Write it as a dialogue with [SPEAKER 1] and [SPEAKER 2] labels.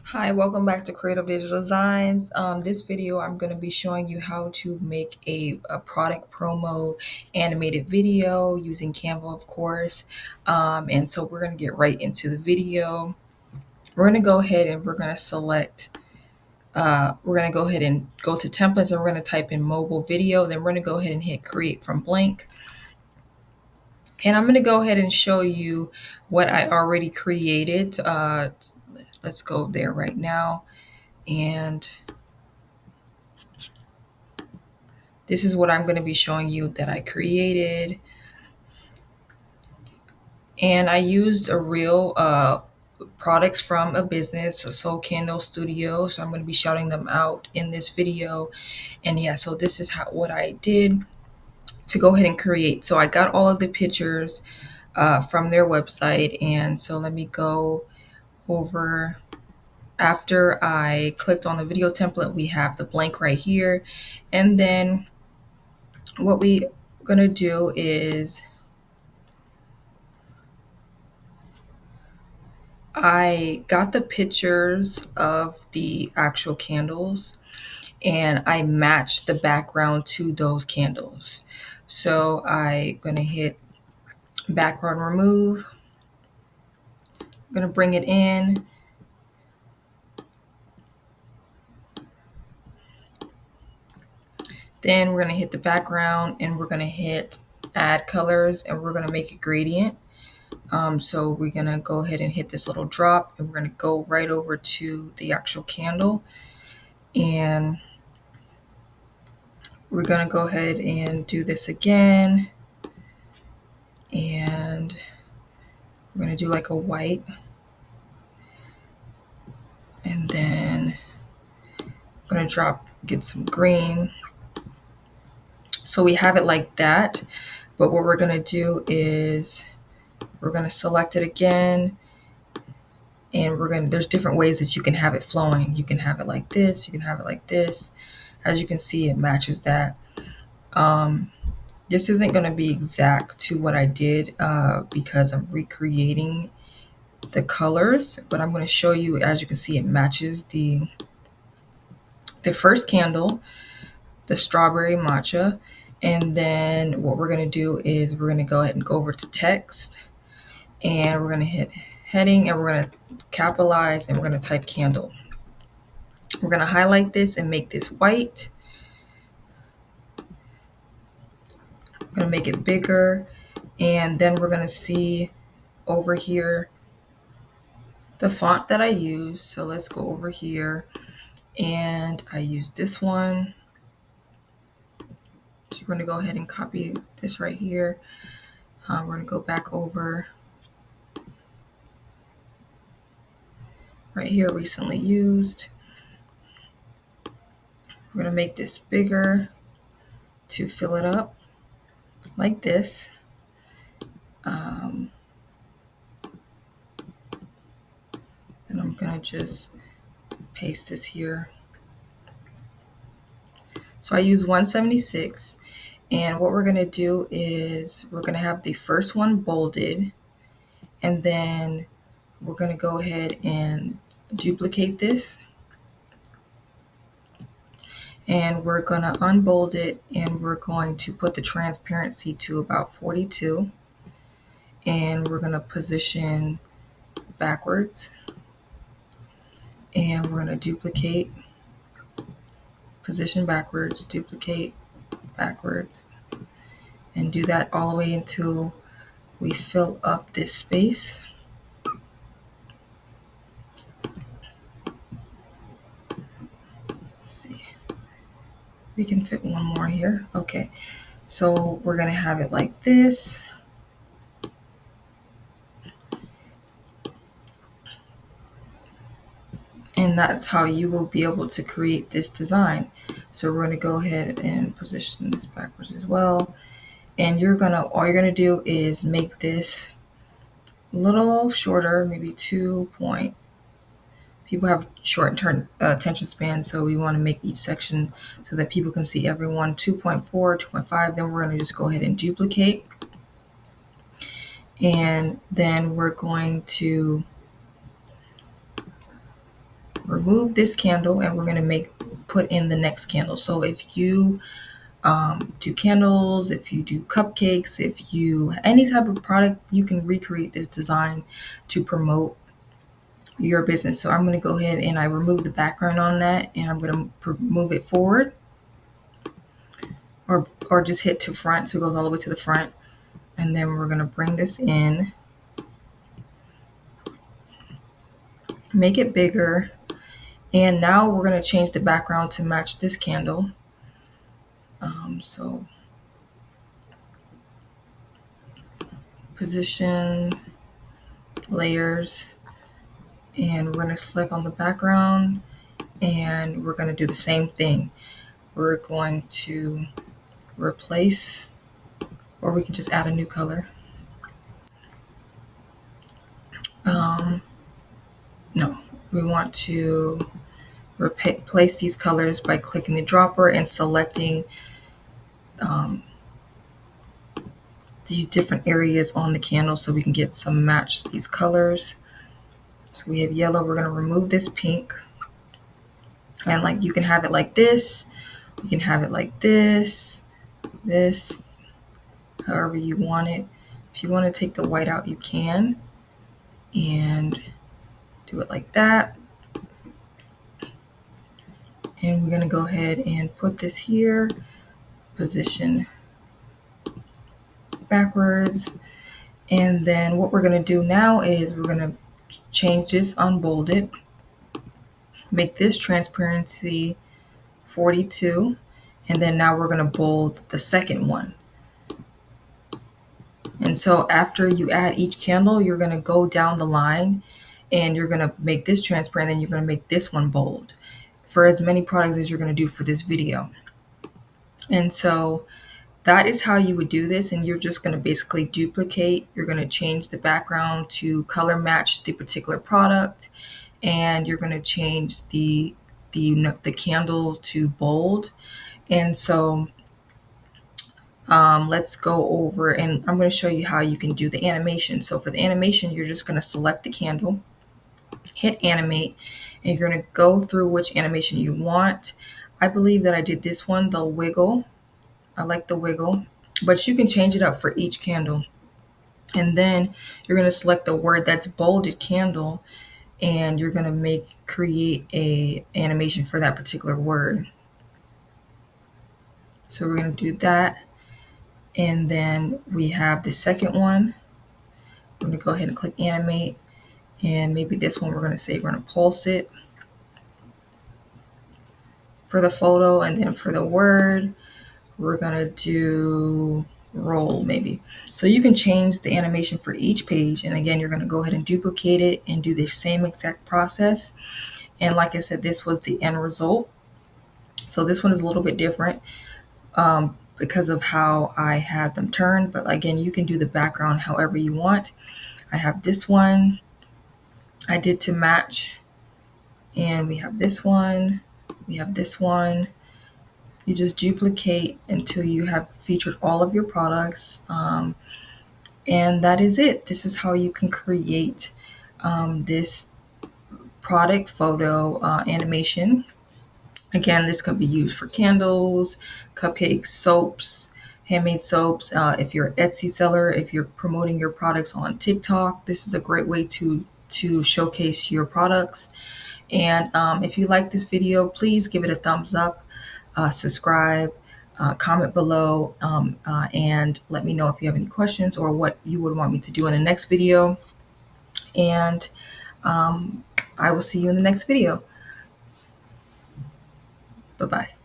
[SPEAKER 1] Hi, welcome back to Creative Digital Designs. This video, I'm going to be showing you how to make a product promo animated video using Canva, of course. And so we're going to get right into the video. We're going to go ahead and we're going to select, we're going to go ahead and go to templates and we're going to type in mobile video. Then we're going to go ahead and hit create from blank. And I'm going to go ahead and show you what I already created. Let's go there right now. And this is what I'm going to be showing you that I created. And I used a real products from a business, Soul Candle Studio. So I'm going to be shouting them out in this video. And yeah, so this is what I did to go ahead and create. So I got all of the pictures from their website. And so let me go over. After I clicked on the video template, we have the blank right here. And then what we're going to do is I got the pictures of the actual candles and I matched the background to those candles. So I'm going to hit background remove. I'm going to bring it in. Then we're going to hit the background and we're going to hit add colors and we're going to make a gradient. So we're going to go ahead and hit this little drop and we're going to go right over to the actual candle. And we're going to go ahead and do this again. And we're going to do like a white. And then I'm going to get some green. So we have it like that. But what we're going to do is we're going to select it again. And there's different ways that you can have it flowing. You can have it like this. You can have it like this. As you can see, it matches that. This isn't going to be exact to what I did because I'm recreating the colors, but I'm going to show you, as you can see, it matches the first candle, the strawberry matcha. And then what we're going to do is we're going to go ahead and go over to text and we're going to hit heading and we're going to capitalize and we're going to type candle. We're going to highlight this and make this white. I'm going to make it bigger. And then we're going to see over here the font that I use. So let's go over here and I use this one. So we're going to go ahead and copy this right here. We're going to go back over right here, recently used. We're going to make this bigger to fill it up like this. Then I'm going to just paste this here. So I use 176. And what we're going to do is we're going to have the first one bolded. And then we're going to go ahead and duplicate this. And we're going to unbold it and we're going to put the transparency to about 42. And we're going to position backwards. And we're going to duplicate, position backwards, duplicate, backwards. And do that all the way until we fill up this space. Let's see. We can fit one more here. Okay. So we're going to have it like this. And that's how you will be able to create this design. So we're going to go ahead and position this backwards as well. And all you're going to do is make this a little shorter, maybe 2 point. People have short attention span, so we want to make each section so that people can see everyone. 2.4, 2.5. Then we're going to just go ahead and duplicate. And then we're going to remove this candle and we're going to put in the next candle. So if you do candles, if you do cupcakes, if you any type of product, you can recreate this design to promote your business. So I'm going to go ahead and I remove the background on that, and I'm going to move it forward, or just hit to front so it goes all the way to the front. And then we're going to bring this in, make it bigger, and now we're going to change the background to match this candle. So position, layers, and we're going to select on the background, and we're going to do the same thing. We're going to replace, or we can just add a new color. No, we want to replace these colors by clicking the dropper and selecting these different areas on the candle so we can get some match these colors. So we have yellow. We're going to remove this pink, and like you can have it like this, you can have it like this, however you want it. If you want to take the white out, you can, and do it like that. And we're going to go ahead and put this here, position backwards. And then what we're going to do now is we're going to change this, unbold it, make this transparency 42, and then now we're going to bold the second one. And so after you add each candle, you're going to go down the line and you're going to make this transparent, and you're going to make this one bold for as many products as you're going to do for this video. And so that is how you would do this. And you're just going to basically duplicate. You're going to change the background to color match the particular product, and you're going to change the candle to bold. And so let's go over, and I'm going to show you how you can do the animation. So for the animation, you're just going to select the candle, hit animate, and you're going to go through which animation you want. I believe that I did this one, the wiggle. I like the wiggle, but you can change it up for each candle. And then you're going to select the word that's bolded candle, and you're going to create a animation for that particular word. So we're going to do that. And then we have the second one. I'm going to go ahead and click animate. And maybe this one we're going to say we're going to pulse it for the photo. And then for the word, we're going to do roll maybe. So you can change the animation for each page. And again, you're going to go ahead and duplicate it and do the same exact process. And like I said, this was the end result. So this one is a little bit different because of how I had them turned. But again, you can do the background however you want. I have this one I did to match, and we have this one, we have this one. You just duplicate until you have featured all of your products. And that is it. This is how you can create this product photo animation. Again, this can be used for candles, cupcakes, soaps, handmade soaps. If you're an Etsy seller, if you're promoting your products on TikTok, this is a great way to showcase your products. And if you like this video, please give it a thumbs up, subscribe, comment below, and let me know if you have any questions or what you would want me to do in the next video. And I will see you in the next video. Bye-bye.